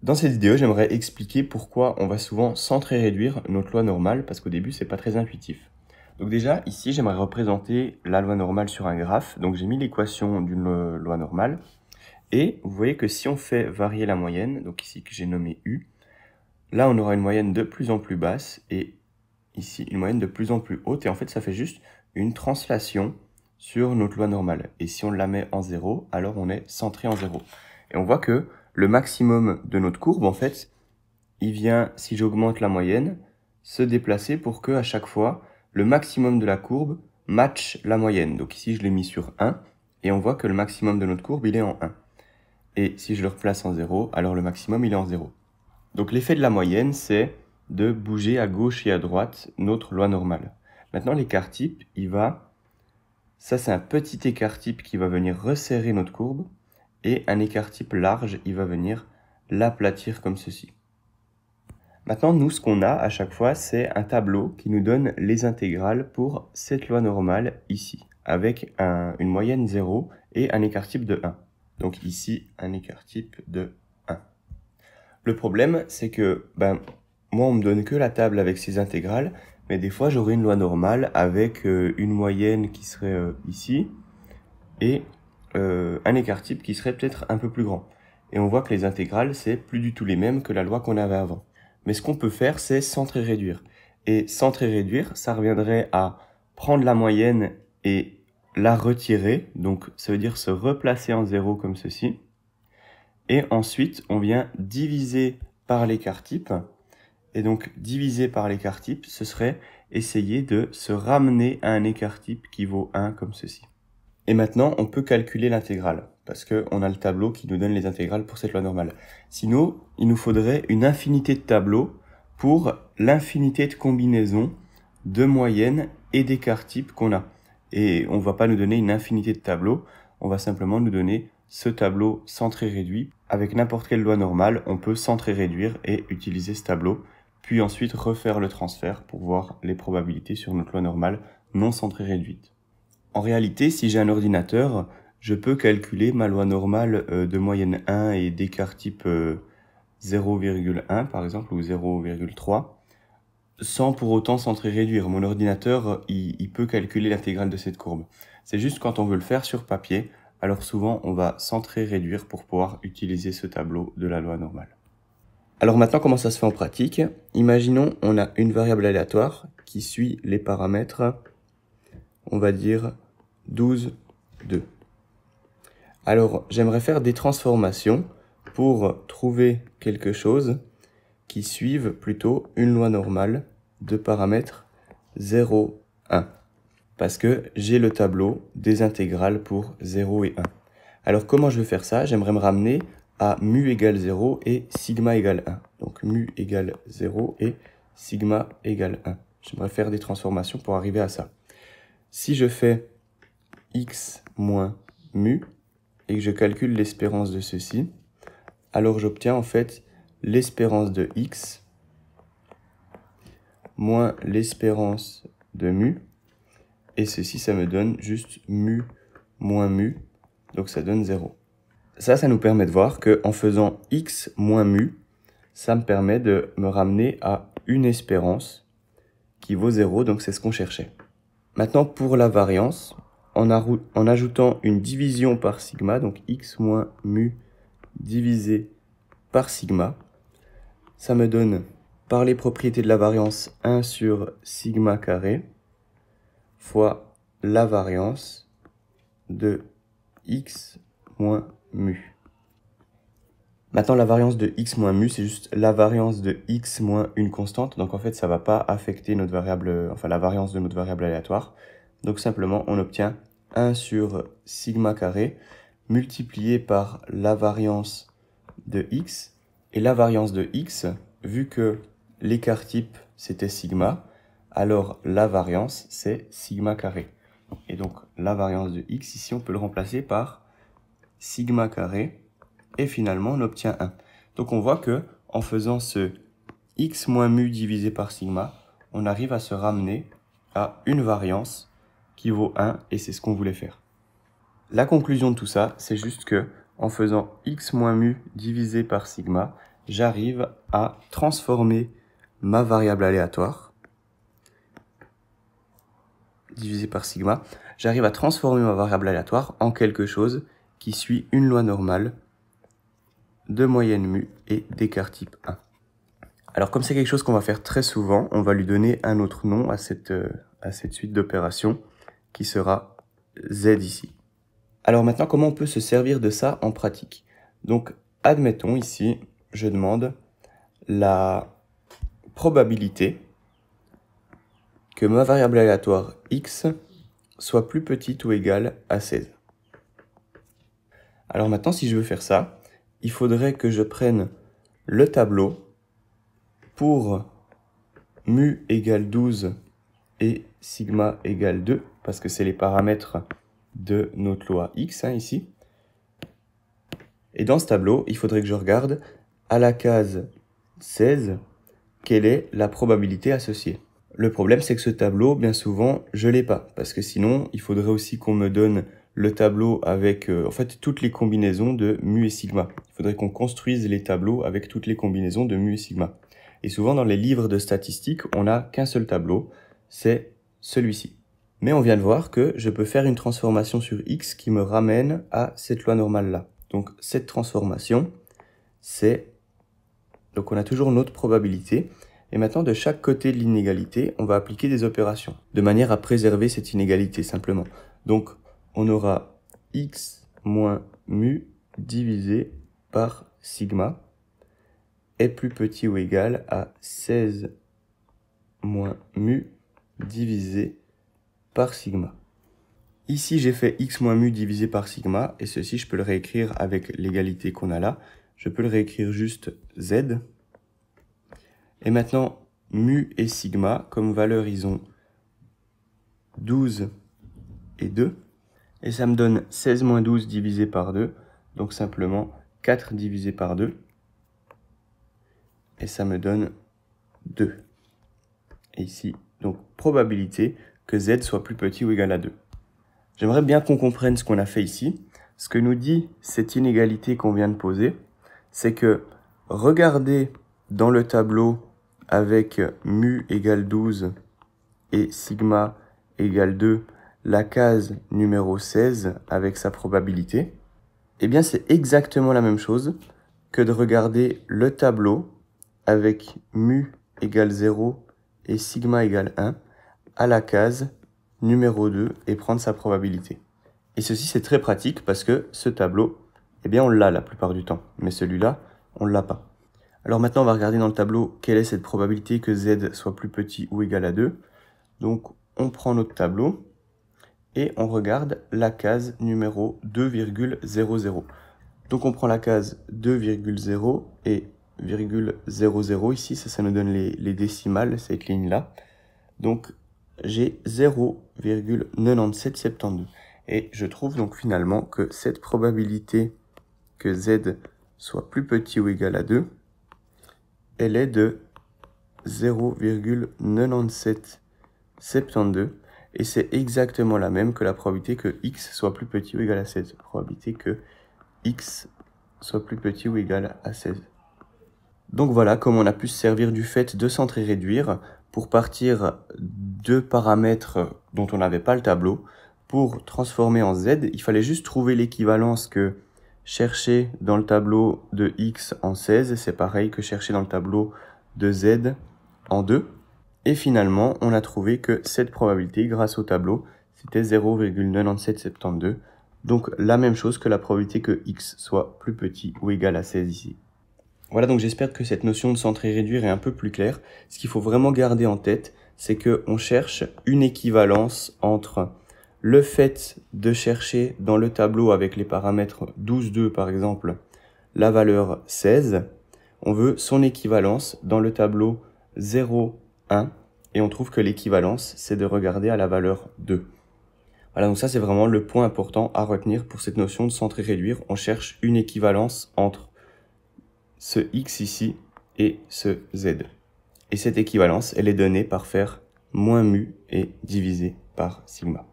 Dans cette vidéo, j'aimerais expliquer pourquoi on va souvent centrer réduire notre loi normale, parce qu'au début, c'est pas très intuitif. Donc déjà, ici, j'aimerais représenter la loi normale sur un graphe. Donc j'ai mis l'équation d'une loi normale. Et vous voyez que si on fait varier la moyenne, donc ici que j'ai nommé U, là on aura une moyenne de plus en plus basse et ici une moyenne de plus en plus haute. Et en fait, ça fait juste une translation sur notre loi normale. Et si on la met en 0, alors on est centré en 0. Et on voit que le maximum de notre courbe, en fait, il vient, si j'augmente la moyenne, se déplacer pour que à chaque fois, le maximum de la courbe matche la moyenne. Donc ici, je l'ai mis sur 1, et on voit que le maximum de notre courbe, il est en 1. Et si je le replace en 0, alors le maximum, il est en 0. Donc l'effet de la moyenne, c'est de bouger à gauche et à droite notre loi normale. Maintenant, l'écart type, ça c'est un petit écart type qui va venir resserrer notre courbe, et un écart type large, il va venir l'aplatir comme ceci. Maintenant, nous, ce qu'on a à chaque fois, c'est un tableau qui nous donne les intégrales pour cette loi normale ici, avec une moyenne 0 et un écart type de 1. Donc ici, un écart type de 1. Le problème, c'est que moi, on me donne que la table avec ces intégrales, mais des fois, j'aurai une loi normale avec une moyenne qui serait ici, et un écart type qui serait peut-être un peu plus grand. Et on voit que les intégrales, c'est plus du tout les mêmes que la loi qu'on avait avant. Mais ce qu'on peut faire, c'est centrer réduire. Et centrer réduire, ça reviendrait à prendre la moyenne et la retirer. Donc ça veut dire se replacer en 0 comme ceci. Et ensuite, on vient diviser par l'écart type. Et donc diviser par l'écart type, ce serait essayer de se ramener à un écart type qui vaut 1 comme ceci. Et maintenant, on peut calculer l'intégrale, parce qu'on a le tableau qui nous donne les intégrales pour cette loi normale. Sinon, il nous faudrait une infinité de tableaux pour l'infinité de combinaisons de moyennes et d'écarts types qu'on a. Et on ne va pas nous donner une infinité de tableaux, on va simplement nous donner ce tableau centré réduit. Avec n'importe quelle loi normale, on peut centrer réduire et utiliser ce tableau, puis ensuite refaire le transfert pour voir les probabilités sur notre loi normale non centrée réduite. En réalité, si j'ai un ordinateur, je peux calculer ma loi normale de moyenne 1 et d'écart type 0,1 par exemple, ou 0,3, sans pour autant centrer réduire. Mon ordinateur, il peut calculer l'intégrale de cette courbe. C'est juste quand on veut le faire sur papier, alors souvent on va centrer réduire pour pouvoir utiliser ce tableau de la loi normale. Alors maintenant, comment ça se fait en pratique? Imaginons on a une variable aléatoire qui suit les paramètres, on va dire 12, 2. Alors, j'aimerais faire des transformations pour trouver quelque chose qui suive plutôt une loi normale de paramètres 0, 1. Parce que j'ai le tableau des intégrales pour 0 et 1. Alors, comment je vais faire ça? J'aimerais me ramener à mu égale 0 et sigma égale 1. Donc, mu égale 0 et sigma égale 1. J'aimerais faire des transformations pour arriver à ça. Si je fais x moins mu et que je calcule l'espérance de ceci, alors j'obtiens en fait l'espérance de x moins l'espérance de mu, et ceci, ça me donne juste mu moins mu, donc ça donne 0. Ça nous permet de voir qu'en faisant x moins mu, ça me permet de me ramener à une espérance qui vaut 0, donc c'est ce qu'on cherchait. Maintenant, pour la variance, en ajoutant une division par sigma, donc x moins mu divisé par sigma, ça me donne, par les propriétés de la variance, 1 sur sigma carré fois la variance de x moins mu. Maintenant, la variance de x moins mu, c'est juste la variance de x moins une constante. Donc en fait, ça ne va pas affecter notre variable, enfin la variance de notre variable aléatoire. Donc simplement, on obtient 1 sur sigma carré multiplié par la variance de x. Et la variance de x, vu que l'écart type c'était sigma, alors la variance c'est sigma carré. Et donc la variance de x, ici on peut le remplacer par sigma carré. Et finalement, on obtient 1. Donc on voit que en faisant ce x moins mu divisé par sigma, on arrive à se ramener à une variance qui vaut 1, et c'est ce qu'on voulait faire. La conclusion de tout ça, c'est juste que en faisant x moins mu divisé par sigma, j'arrive à transformer ma variable aléatoire, divisé par sigma, j'arrive à transformer ma variable aléatoire en quelque chose qui suit une loi normale de moyenne mu et d'écart type 1. Alors comme c'est quelque chose qu'on va faire très souvent, on va lui donner un autre nom à cette suite d'opérations qui sera z ici. Alors maintenant, comment on peut se servir de ça en pratique? Donc admettons ici, je demande la probabilité que ma variable aléatoire x soit plus petite ou égale à 16. Alors maintenant, si je veux faire ça, il faudrait que je prenne le tableau pour mu égale 12 et sigma égale 2, parce que c'est les paramètres de notre loi x ici. Et dans ce tableau, il faudrait que je regarde à la case 16, quelle est la probabilité associée. Le problème, c'est que ce tableau, bien souvent, je l'ai pas, parce que sinon, il faudrait aussi qu'on me donne le tableau avec en fait toutes les combinaisons de mu et sigma. Il faudrait qu'on construise les tableaux avec toutes les combinaisons de mu et sigma. Et souvent, dans les livres de statistiques, on n'a qu'un seul tableau, c'est celui-ci. Mais on vient de voir que je peux faire une transformation sur x qui me ramène à cette loi normale-là. Donc, cette transformation, c'est... Donc, on a toujours notre probabilité. Et maintenant, de chaque côté de l'inégalité, on va appliquer des opérations, de manière à préserver cette inégalité, simplement. Donc, on aura x moins mu divisé par sigma est plus petit ou égal à 16 moins mu divisé par sigma. Ici, j'ai fait x moins mu divisé par sigma, et ceci, je peux le réécrire avec l'égalité qu'on a là. Je peux le réécrire juste z. Et maintenant, mu et sigma, comme valeur, ils ont 12 et 2. Et ça me donne 16 moins 12 divisé par 2, donc simplement 4 divisé par 2. Et ça me donne 2. Et ici, donc probabilité que z soit plus petit ou égal à 2. J'aimerais bien qu'on comprenne ce qu'on a fait ici. Ce que nous dit cette inégalité qu'on vient de poser, c'est que regardez dans le tableau avec mu égale 12 et sigma égale 2, la case numéro 16 avec sa probabilité. Eh bien, c'est exactement la même chose que de regarder le tableau avec mu égale 0 et sigma égale 1 à la case numéro 2 et prendre sa probabilité. Et ceci, c'est très pratique parce que ce tableau, eh bien, on l'a la plupart du temps. Mais celui-là, on ne l'a pas. Alors maintenant, on va regarder dans le tableau quelle est cette probabilité que z soit plus petit ou égal à 2. Donc, on prend notre tableau et on regarde la case numéro 2,00. Donc, on prend la case 2,0 et 0,00 ici. Ça nous donne les décimales, cette ligne-là. Donc, j'ai 0,9772. Et je trouve donc finalement que cette probabilité que z soit plus petit ou égal à 2, elle est de 0,9772. Et c'est exactement la même que la probabilité que x soit plus petit ou égal à 16. Probabilité que x soit plus petit ou égal à 16. Donc voilà comment on a pu se servir du fait de centrer réduire pour partir de paramètres dont on n'avait pas le tableau. Pour transformer en z, il fallait juste trouver l'équivalence que chercher dans le tableau de x en 16, c'est pareil que chercher dans le tableau de z en 2. Et finalement, on a trouvé que cette probabilité, grâce au tableau, c'était 0,9772. Donc la même chose que la probabilité que x soit plus petit ou égal à 16 ici. Voilà, donc j'espère que cette notion de centrer réduire est un peu plus claire. Ce qu'il faut vraiment garder en tête, c'est qu'on cherche une équivalence entre le fait de chercher dans le tableau avec les paramètres 12, 2 par exemple, la valeur 16. On veut son équivalence dans le tableau 0, 1. Et on trouve que l'équivalence, c'est de regarder à la valeur 2. Voilà, donc ça c'est vraiment le point important à retenir pour cette notion de centrer réduire. On cherche une équivalence entre ce x ici et ce z. Et cette équivalence, elle est donnée par faire moins mu et divisé par sigma.